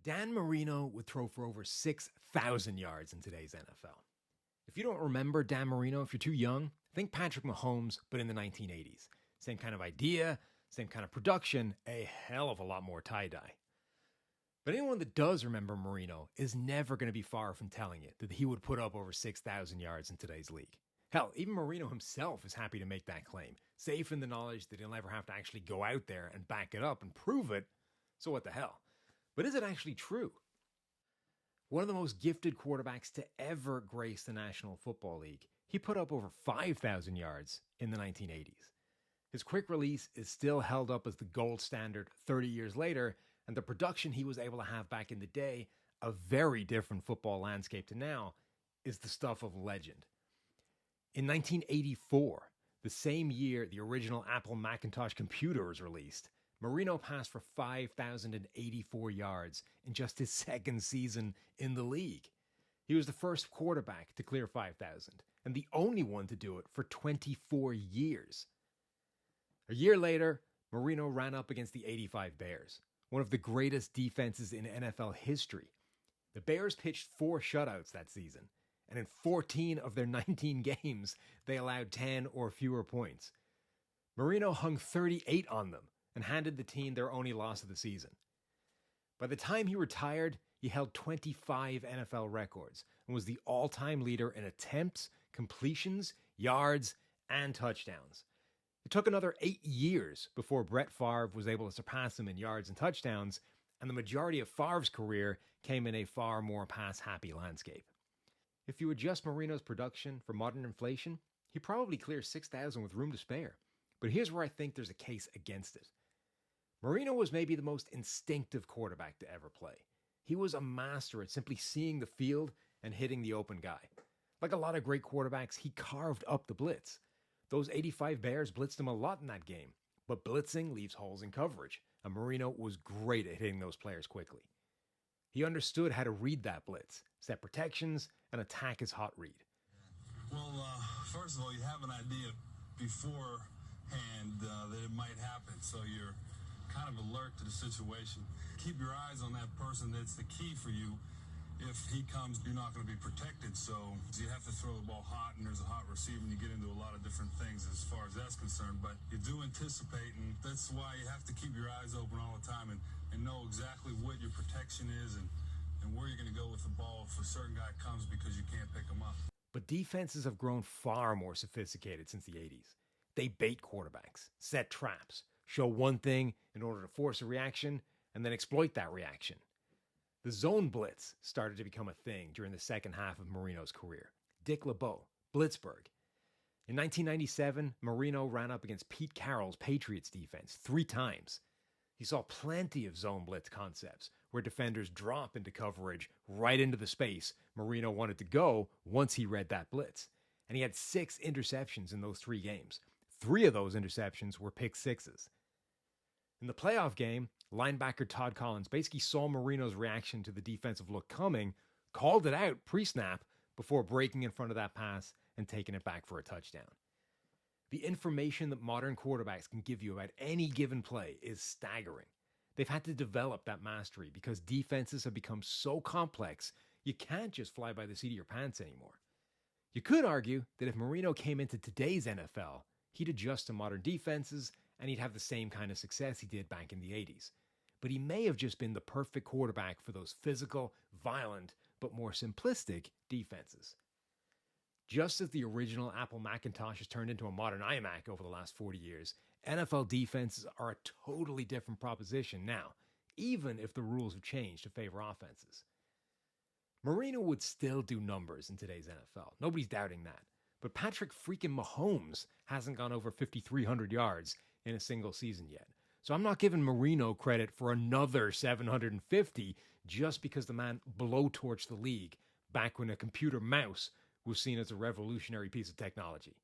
Dan Marino would throw for over 6,000 yards in today's NFL. If you don't remember Dan Marino, if you're too young, think Patrick Mahomes, but in the 1980s. Same kind of idea, same kind of production, a hell of a lot more tie-dye. But anyone that does remember Marino is never going to be far from telling you that he would put up over 6,000 yards in today's league. Hell, even Marino himself is happy to make that claim, safe in the knowledge that he'll never have to actually go out there and back it up and prove it. So what the hell? But is it actually true? One of the most gifted quarterbacks to ever grace the National Football League, he put up over 5,000 yards in the 1980s. His quick release is still held up as the gold standard 30 years later, and the production he was able to have back in the day, a very different football landscape to now, is the stuff of legend. In 1984, the same year the original Apple Macintosh computer was released, Marino passed for 5,084 yards in just his second season in the league. He was the first quarterback to clear 5,000 and the only one to do it for 24 years. A year later, Marino ran up against the '85 Bears, one of the greatest defenses in NFL history. The Bears pitched 4 shutouts that season, and in 14 of their 19 games, they allowed 10 or fewer points. Marino hung 38 on them and handed the team their only loss of the season. By the time he retired, he held 25 NFL records and was the all-time leader in attempts, completions, yards, and touchdowns. It took another 8 years before Brett Favre was able to surpass him in yards and touchdowns, and the majority of Favre's career came in a far more pass-happy landscape. If you adjust Marino's production for modern inflation, he probably clears 6,000 with room to spare. But here's where I think there's a case against it. Marino was maybe the most instinctive quarterback to ever play. He was a master at simply seeing the field and hitting the open guy. Like a lot of great quarterbacks, he carved up the blitz. Those '85 Bears blitzed him a lot in that game, but blitzing leaves holes in coverage, and Marino was great at hitting those players quickly. He understood how to read that blitz, set protections, and attack his hot read. Well, first of all, you have an idea beforehand that it might happen, so you're kind of alert to the situation. Keep your eyes on that person. That's the key for you. If he comes, you're not going to be protected, so you have to throw the ball hot, and there's a hot receiver, and you get into a lot of different things as far as that's concerned, but you do anticipate, and that's why you have to keep your eyes open all the time and know exactly what your protection is and where you're going to go with the ball if a certain guy comes because you can't pick him up. But defenses have grown far more sophisticated since the 80s. They bait quarterbacks, set traps, show one thing in order to force a reaction, and then exploit that reaction. The zone blitz started to become a thing during the second half of Marino's career. Dick LeBeau, Blitzburg. In 1997, Marino ran up against Pete Carroll's Patriots defense 3 times. He saw plenty of zone blitz concepts where defenders drop into coverage right into the space Marino wanted to go once he read that blitz. And he had 6 interceptions in those 3 games. 3 of those interceptions were pick sixes. In the playoff game, linebacker Todd Collins basically saw Marino's reaction to the defensive look coming, called it out pre-snap before breaking in front of that pass and taking it back for a touchdown. The information that modern quarterbacks can give you about any given play is staggering. They've had to develop that mastery because defenses have become so complex, you can't just fly by the seat of your pants anymore. You could argue that if Marino came into today's NFL, he'd adjust to modern defenses and he'd have the same kind of success he did back in the 80s. But he may have just been the perfect quarterback for those physical, violent, but more simplistic defenses. Just as the original Apple Macintosh has turned into a modern iMac over the last 40 years, NFL defenses are a totally different proposition now, even if the rules have changed to favor offenses. Marino would still do numbers in today's NFL. Nobody's doubting that. But Patrick freaking Mahomes hasn't gone over 5,300 yards in a single season yet. So I'm not giving Marino credit for another 750 just because the man blowtorched the league back when a computer mouse was seen as a revolutionary piece of technology.